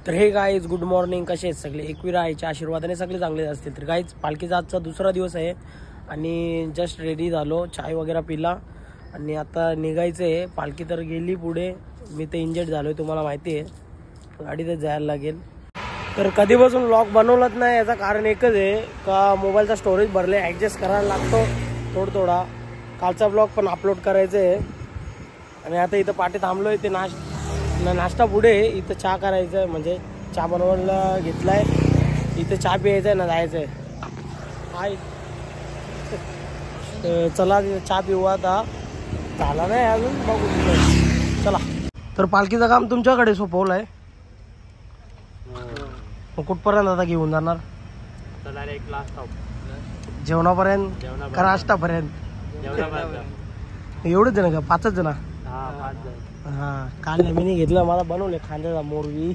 तर हे guys good morning, कसे आहेत सगळे? एकविरा आईच्या आशीर्वादाने सगळे चांगले असतील. तर गाईज पालखीचा आजचा दुसरा दिवस आहे आणि जस्ट रेडी झालो, चाय वगैरे पिला आणि आता निघायचं आहे. पालखी तर गेली पुढे, मी तर इंजर्ड झालोय तुम्हाला माहिती आहे, गाडीतच जायला लागेल. तर कधीपासून व्लॉग बनवलाच नाही, याचं कारण एकच आहे का मोबाईलचा स्टोरेज भरले, ॲडजस्ट करायला लागतो थोडा. कालचा ब्लॉग पण अपलोड करायचं आहे आणि आता इथं पाठी थांबलो आहे. ते नाश्ता पुढे इथं चहा करायचं आहे, म्हणजे चहा बनवायला घेतला आहे. इथं चहा प्यायचा आहे ना, जायचं आहे. हाय चला चहा पिऊ. आता झाला नाही अजून, बघू चला. तर पालखीचं काम तुमच्याकडे सोपवलं आहे, मग कुठपर्यंत आता घेऊन जाणार? एक लास्ट स्टॉप जेवणापर्यंत का नाश्तापर्यंत? एवढंच जण का? 5च जण? हा, काल मी घेतलं, मला बनवले खांद्याचा मोरवी.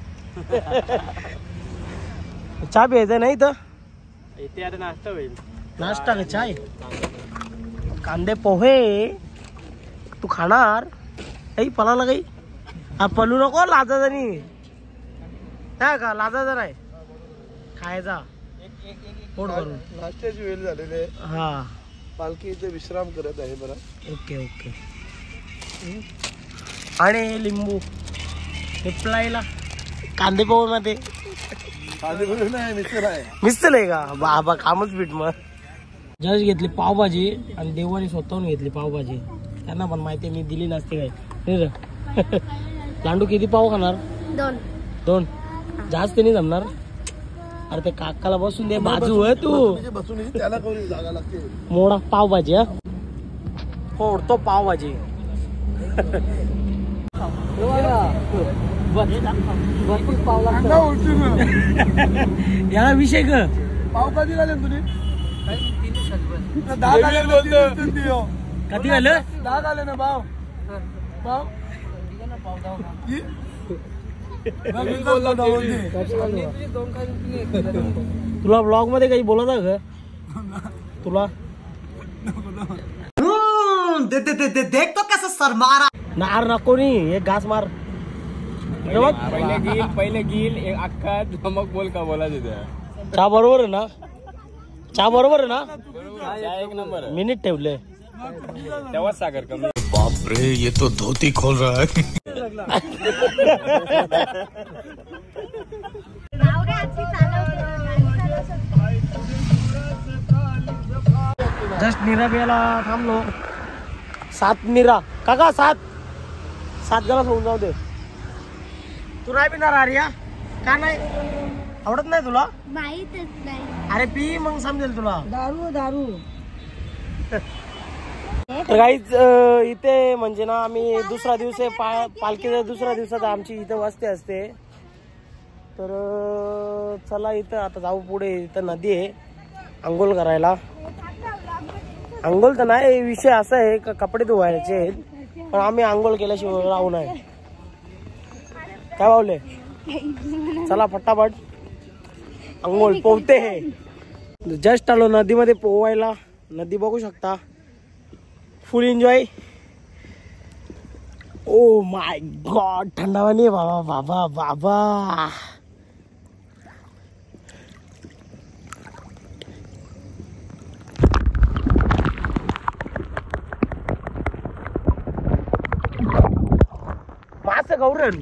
चहा प्यायचा नाही तर इथे आता नाश्ता होईल. नाश्ता का चाय? कांदे पोहे तू खाणार? काही पलाला काही? हा पलू नको, लाजायचा नाही का? लाजायचा नाही, खायचा पोट भरून. नाश्त्याची वेळ झालेली आहे. हा, पालखी इथे विश्राम करत आहे. बरं, ओके ओके. आणि लिंबू हे प्लायला कांदे पोहे मध्ये मिस्टर आहे का? बाबा कामच पीठ. मग जज घेतली पावभाजी आणि देवानी स्वतःहून घेतली पावभाजी. त्यांना पण माहिती मी दिली नसते काय. लांडू किती पाव खाणार? 2 जास्त नाही जमणार. अरे ते काकाला बसून दे, बाजू आहे तू बसून त्याला जागा लागते. मोडा पावभाजी. हा फोडतो पावभाजी. भरपूर पाव लागतो याला विषय ग. पाव कधी झाले तुम्ही? कधी झालं? 10 झाले ना पाव. पाव तुला ब्लॉग मध्ये काही बोलत आहे का तुला? देख तो कैसे सर मारा. नार नको नी, एक घास मार. पहिले गिल एक अख्खा धमक बोल का बोला तिथे. चहा बरोबर आहे ना? चहा बरोबर आहे ना? एक नंबर मिनिट ठेवले तेव्हाच साखर कमी. बाप रे, ये तो धोती खोल रहा है. जस्ट निरा प्यायला थांबलो. 7 निरा काका, 7 गलास होऊन जाऊ दे. तू नाही पिणार आर्या? का नाही आवडत नाही तुला? माहीतच नाही. अरे पी, मग समजेल तुला. दारू तर काहीच इथे म्हणजे ना, आम्ही दुसरा दिवस आहे पालखीचा. दुसऱ्या दिवसात आमची इथं वस्ती असते. तर चला इथं आता जाऊ पुढे. इथं नदी आहे, अंघोळ करायला. अंघोळ तर नाही, विषय असा आहे का कपडे धुवायचे आहेत, पण आम्ही अंघोळ केल्याशिवाय राहू नये. काय बावले? चला फटाफट अंघोळ पोहते. हे जस्ट आलो नदीमध्ये पोहायला. नदी बघू शकता, फुल एन्जॉय. ओ माय गॉड, थंडावानी बाबा बाबा बाबा. मास गौरण.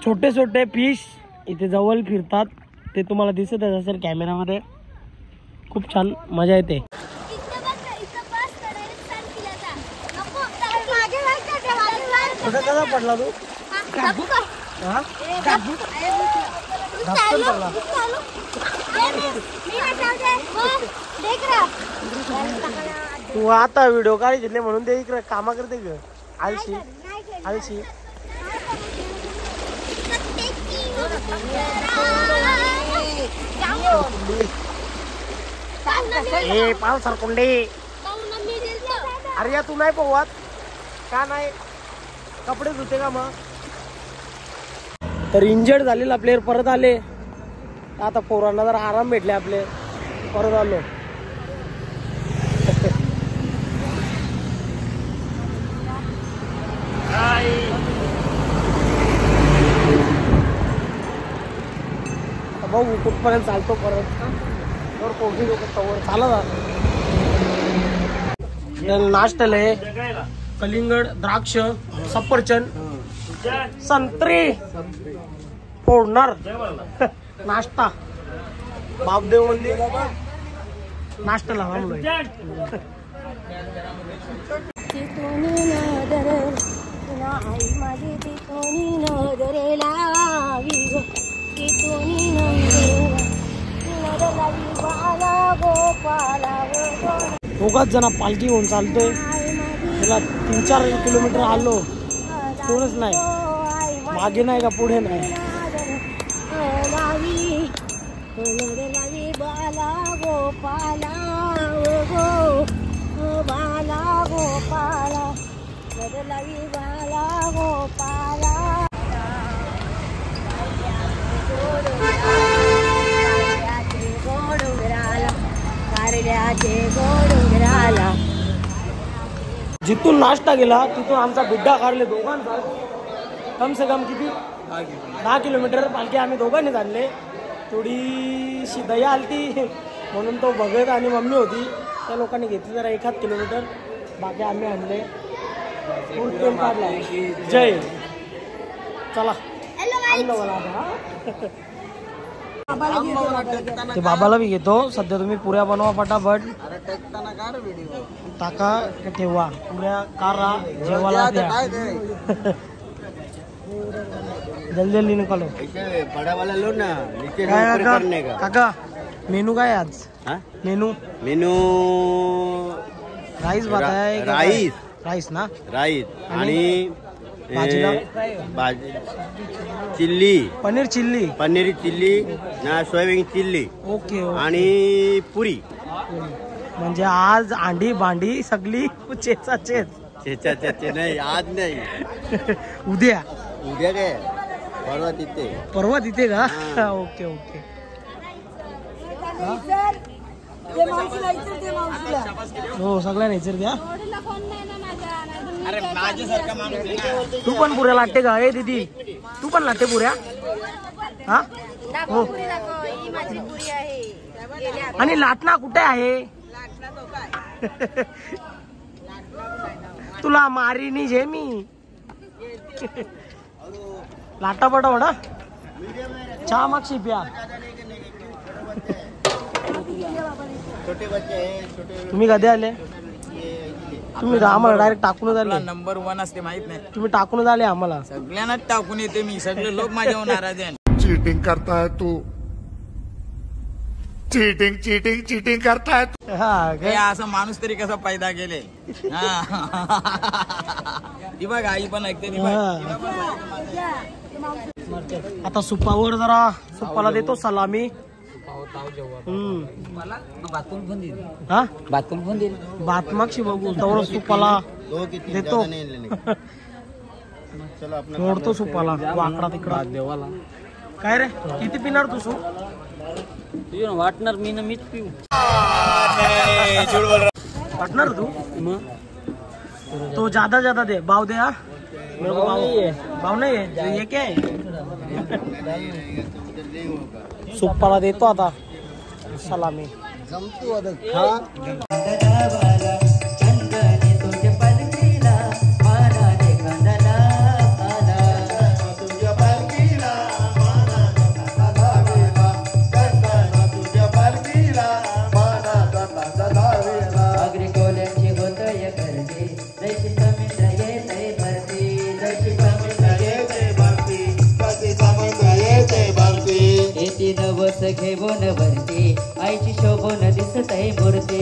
छोटे छोटे फिश इथे जवळ फिरतात, ते तुम्हाला दिसत असेल कॅमेरामध्ये. खूप छान मजा येते. कसा पडला तू? तू आता व्हिडिओ काढी घेतले म्हणून ते इकडे कामा करते ग. आळशी आळशी. ए पाव सरकुंडे. अरे तू नाही पोहत का? नाही कपडे धुते का मग? तर इंजर्ड झालेला प्लेअर परत आले. आता पोरांना जरा आराम भेटले आपले, परत आलो. भाऊ कुठपर्यंत चालतो परत तर पोहोचू वर चालत. नाश्त्याला आहे कलिंगड, द्राक्ष, सफरचंद, संत्री फोडणार. नाश्ता बापदेव मंदिर नाश्त्याला थांबलोय. आई माझी तिथोनी नजरे लावी गो, तिथोनी नजरे लावी बाला गोपाला गो. दोघाच जण पालखी घेऊन चालतोय. त्याला 3-4 किलोमीटर आलो, कोणच नाही, मागे नाही का पुढे नाही. लावी लावी बाला गोपाला गो, बाला गोपाला लावी बाला गोपाला. जिथून नाश्ता गेला तिथून आमचा बिड्डा काढले दोघांचा. कम से कम किती 10 किलोमीटर पालखी आम्ही दोघांनी आणले. थोडीशी दया आलती म्हणून तो भगत आणि मम्मी होती, त्या लोकांनी घेतली जरा 1-8 किलोमीटर. बाकी आम्ही आणले काढला. जय चला ते बाबाला बी घेतो. सध्या तुम्ही पुऱ्या बनवा पटापट, टाका ठेवा पुऱ्या कारा जेवायला द्या. जल्दी जल्दी निकालो. काका मेनू काय आज? मेनू राईस भात आहे. राईस ना, राईस आणि भाजी चिल्ली, पनीर चिल्ली ना, सोयाबीन चिल्ली. ओके. आणि पुरी. म्हणजे आज अंडी भांडी सगळी चेच नाही, आज नाही. उद्या काय परवा तिथे का? Okay okay. हो सगळ्या नेचर द्या. तू पण पुऱ्या लाटते का? ए दीदी तू पण लाटते पुऱ्या? हा हो. आणि लाटणा कुठे आहे? तुला मारीनी जे मी. लाटा पटा चहा मागशी प्या. तुम्ही कधी आले? तुम्ही आम्हाला डायरेक्ट टाकूनच आले. नंबर 1 असते माहित नाही. तुम्ही टाकूनच आले आम्हाला. सगळ्यांनाच टाकून येते मी. सगळे लोक माझ्यावर नाराज आहे. चीटिंग करता है तू, चीटिंग करता है. हा असं माणूस तरी कसा पैदा केले. ती बघ आई पण ऐकते. आता सुपावर जरा सुपाला देतो सलामी. भात मागशी बघू तर सुपाला देतो. मोडतो सुपाला वाकडा तिकडा देवाला. काय रे किती पिणार तू सूप? वाटणार मी ना, मीच पिऊ. वाटणार तू? तो ज्यादा दे. भाव दे. हा भाव नाही आहे. ये क्या आहे? सुपाला देतो आता सलामी. घेऊन भरते आईची शोभून दिसत आहे मूर्ती.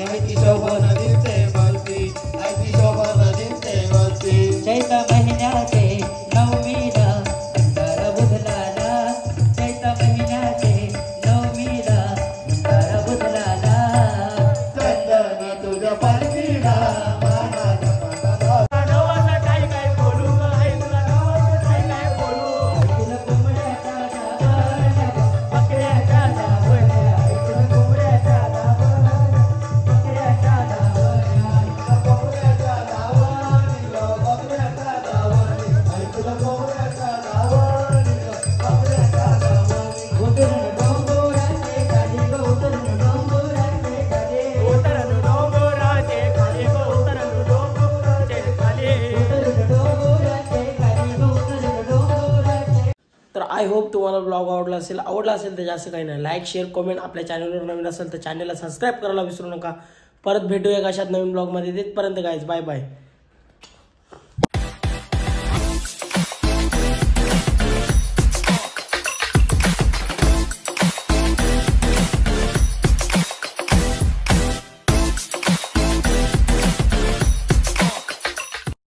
आईची शोभून दिसते मूर्ती. आईची शोभून दिसते मूर्ती. चैत महिन्याचे नवमीला भंडारा बुधलाला. चैत महिन्याचे नवमीला भंडारा बुधलाला. चंदनी तुझ्या पालखीला काय बोलू. तुला आय होप तुम्हाला ब्लॉग आवडला असेल तर जास्त काही नाही. लाईक शेअर कमेंट, आपल्या चॅनलवर नवीन असेल तर चॅनलला सबस्क्राईब करायला विसरू नका. परत भेटूया अशात नवीन ब्लॉगमध्ये. तिथपर्यंत गाईज बाय बाय.